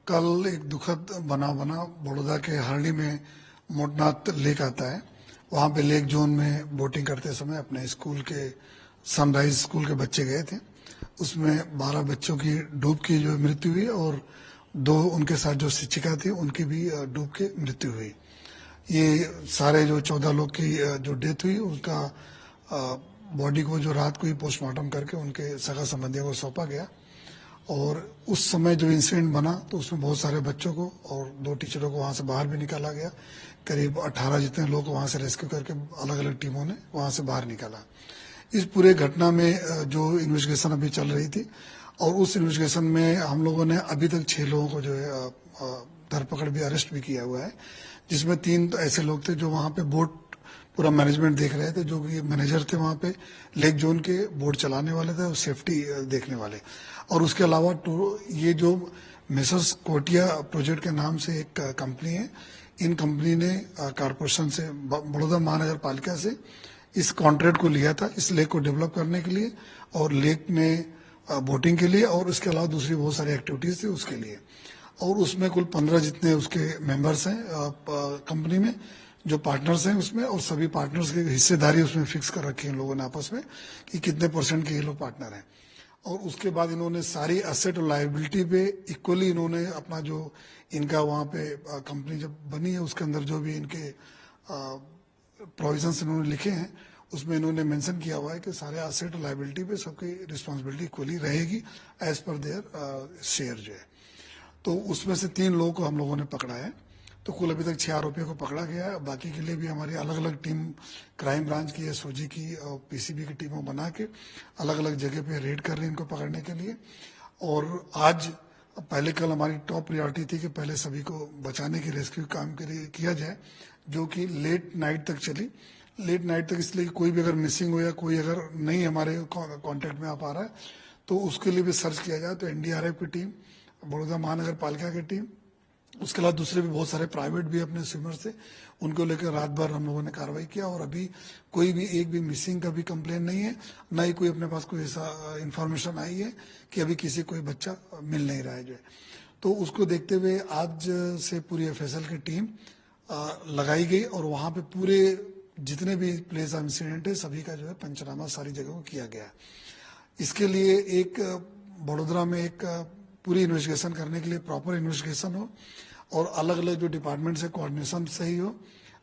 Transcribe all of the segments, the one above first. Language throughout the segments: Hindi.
कल एक दुखद बनाव बना बड़ौदा के हरणी में मोटनाथ लेक आता है। वहां पे लेक जोन में बोटिंग करते समय अपने स्कूल के सनराइज स्कूल के बच्चे गए थे। उसमें 12 बच्चों की डूब की जो मृत्यु हुई और 2 उनके साथ जो शिक्षिका थी उनकी भी डूब के मृत्यु हुई। ये सारे जो 14 लोग की जो डेथ हुई उनका बॉडी को जो रात को ही पोस्टमार्टम करके उनके सगा संबंधियों को सौंपा गया। और उस समय जो इंसिडेंट बना तो उसमें बहुत सारे बच्चों को और 2 टीचरों को वहां से बाहर भी निकाला गया। करीब 18 जितने लोग वहां से रेस्क्यू करके अलग अलग टीमों ने वहां से बाहर निकाला। इस पूरे घटना में जो इन्वेस्टिगेशन अभी चल रही थी और उस इन्वेस्टिगेशन में हम लोगों ने अभी तक 6 लोगों को जो है धरपकड़ भी अरेस्ट भी किया हुआ है, जिसमें 3 तो ऐसे लोग थे जो वहां पे बोट पूरा मैनेजमेंट देख रहे थे, जो कि मैनेजर थे वहां पे लेक जोन के, बोट चलाने वाले थे और सेफ्टी देखने वाले। और उसके अलावा ये जो मेसर्स कोटिया प्रोजेक्ट के नाम से एक कंपनी है, इन कंपनी ने कारपोरेशन से बड़ौदा महानगर पालिका से इस कॉन्ट्रैक्ट को लिया था इस लेक को डेवलप करने के लिए और लेक में बोटिंग के लिए और उसके अलावा दूसरी बहुत सारी एक्टिविटीज थी उसके लिए। और उसमें कुल 15 जितने उसके मेंबर्स हैं कंपनी में, जो पार्टनर्स हैं उसमें, और सभी पार्टनर्स की हिस्सेदारी उसमें फिक्स कर रखी है इन लोगों ने आपस में कि कितने % के ये लोग पार्टनर हैं। और उसके बाद इन्होंने सारी एसेट और लायबिलिटी पे इक्वली इन्होंने अपना जो इनका वहाँ पे कंपनी जब बनी है उसके अंदर जो भी इनके प्रोविजंस इन्होंने लिखे हैं उसमें इन्होंने मेंशन किया हुआ है कि सारे एसेट और लायबिलिटी पे सबकी रिस्पॉन्सिबिलिटी इक्वली रहेगी एज पर देयर शेयर जो है। तो उसमें से 3 लोगों को हम लोगों ने पकड़ा है। तो कुल अभी तक 6 आरोपियों को पकड़ा गया है। बाकी के लिए भी हमारी अलग अलग टीम क्राइम ब्रांच की, एसओजी की और पीसीबी की टीमों बना के अलग अलग जगह पे रेड कर रही है इनको पकड़ने के लिए। और आज पहले कल हमारी टॉप प्रायोरिटी थी कि पहले सभी को बचाने की रेस्क्यू काम के लिए किया जाए, जो कि लेट नाइट तक चली। लेट नाइट तक इसलिए कोई भी अगर मिसिंग हो या कोई अगर नहीं हमारे कॉन्टेक्ट में आ पा रहा है तो उसके लिए भी सर्च किया जाए। तो एनडीआरएफ की टीम, बड़ौदा महानगर पालिका की टीम, उसके अलावा दूसरे भी बहुत सारे प्राइवेट भी अपने स्विमर से, उनको लेकर रात भर हम लोगों ने कार्रवाई किया। और अभी कोई भी एक भी मिसिंग का भी कंप्लेन नहीं है, ना ही कोई अपने पास कोई ऐसा इंफॉर्मेशन आई है कि अभी किसी कोई बच्चा मिल नहीं रहा है जो है। तो उसको देखते हुए आज से पूरी एफएसएल की टीम लगाई गई और वहां पे पूरे जितने भी प्लेस ऑफ इंसिडेंट है सभी का जो है पंचनामा सारी जगहों किया गया। इसके लिए एक बड़ोदरा में एक पूरी इन्वेस्टिगेशन करने के लिए प्रॉपर इन्वेस्टिगेशन हो और अलग अलग जो डिपार्टमेंट से कोऑर्डिनेशन सही हो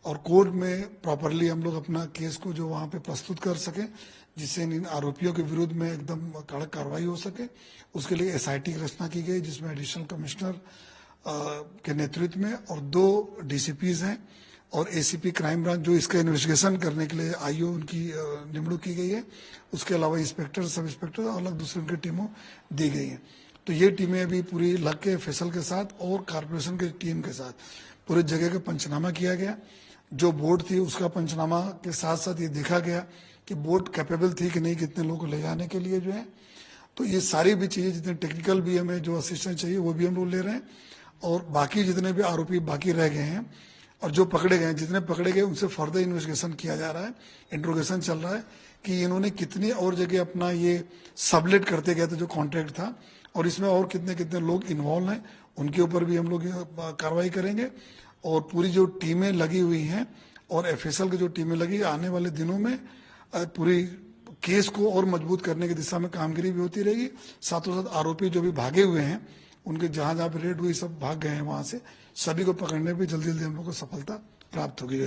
और कोर्ट में प्रॉपरली हम लोग अपना केस को जो वहां पे प्रस्तुत कर सकें, जिससे इन आरोपियों के विरुद्ध में एकदम कड़क कार्रवाई हो सके। उसके लिए एसआईटी की रचना की गई जिसमें एडिशनल कमिश्नर के नेतृत्व में और 2 डीसीपीज हैं और एसीपी क्राइम ब्रांच जो इसका इन्वेस्टिगेशन करने के लिए आईओ उनकी निमणूक की गई है। उसके अलावा इंस्पेक्टर, सब इंस्पेक्टर और अलग दूसरी उनकी टीमों दी गई हैं। तो ये टीमें अभी पूरी लग के फैसल के साथ और कारपोरेशन की टीम के साथ पूरे जगह का पंचनामा किया गया। जो बोट थी उसका पंचनामा के साथ साथ ये देखा गया कि बोट कैपेबल थी कि नहीं कितने लोगों को ले जाने के लिए जो है। तो ये सारी भी चीजें जितने टेक्निकल भी हमें जो असिस्टेंस चाहिए वो भी हम लोग ले रहे हैं। और बाकी जितने भी आरोपी बाकी रह गए हैं और जो पकड़े गए हैं, जितने पकड़े गए उनसे फर्दर इन्वेस्टिगेशन किया जा रहा है, इंट्रोगेशन चल रहा है कि इन्होंने कितनी और जगह अपना ये सबलेट करते गए थे जो कॉन्ट्रैक्ट था और इसमें और कितने कितने लोग इन्वॉल्व हैं, उनके ऊपर भी हम लोग कार्रवाई करेंगे। और पूरी जो टीमें लगी हुई हैं और एफएसएल की जो टीमें लगी, आने वाले दिनों में पूरी केस को और मजबूत करने की दिशा में कामगिरी भी होती रहेगी। साथों साथ आरोपी जो भी भागे हुए हैं उनके जहां जहां पे रेड हुई सब भाग गए हैं, वहां से सभी को पकड़ने में जल्दी जल्दी हम लोग को सफलता प्राप्त होगी।